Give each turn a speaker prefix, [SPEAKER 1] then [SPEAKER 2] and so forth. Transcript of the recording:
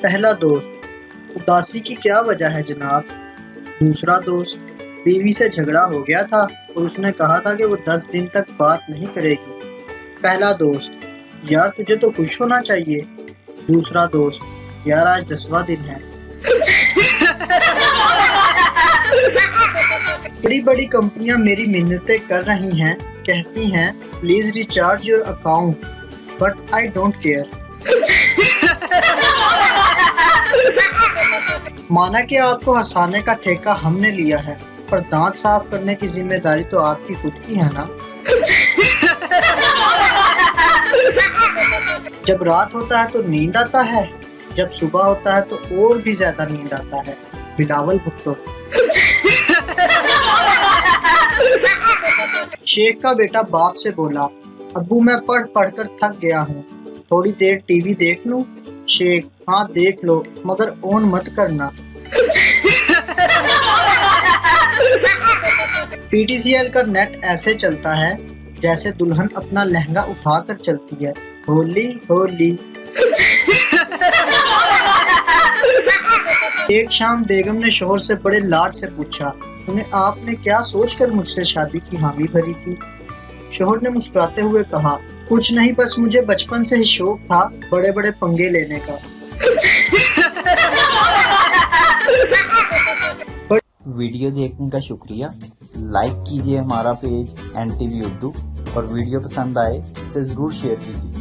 [SPEAKER 1] पहला दोस्त, उदासी की क्या वजह है जनाब। दूसरा दोस्त, बीवी से झगड़ा हो गया था और उसने कहा था कि वो 10 दिन तक बात नहीं करेगी। पहला दोस्त, यार तुझे तो खुश होना चाहिए। दूसरा दोस्त, यार आज 10वां दिन है। बड़ी बड़ी कंपनियां मेरी मिन्नतें कर रही हैं, कहती हैं please recharge your account, but I don't care. माना कि आपको हंसाने का ठेका हमने लिया है, पर दांत साफ करने की जिम्मेदारी तो आपकी खुद की है ना। जब रात होता है तो नींद आता है, जब सुबह होता है तो और भी ज्यादा नींद आता है। बिलावल भुट्टो। शेख का बेटा बाप से बोला, अब्बू मैं पढ़ पढ़ कर थक गया हूँ, थोड़ी देर टीवी देख लूं। शेख, हाँ देख लो, मगर ऑन मत करना। पीटीसीएल का नेट ऐसे चलता है जैसे दुल्हन अपना लहंगा उठाकर चलती है। होली होली। एक शाम बेगम ने शोहर से बड़े लाड से पूछा, उन्हें आपने क्या सोचकर मुझसे शादी की हामी भरी थी। शोहर ने मुस्कुराते हुए कहा, कुछ नहीं, बस मुझे बचपन से ही शौक था बड़े बड़े पंगे लेने का।
[SPEAKER 2] वीडियो देखने का शुक्रिया। लाइक कीजिए हमारा पेज NTV उर्दू और वीडियो पसंद आए तो जरूर शेयर कीजिए।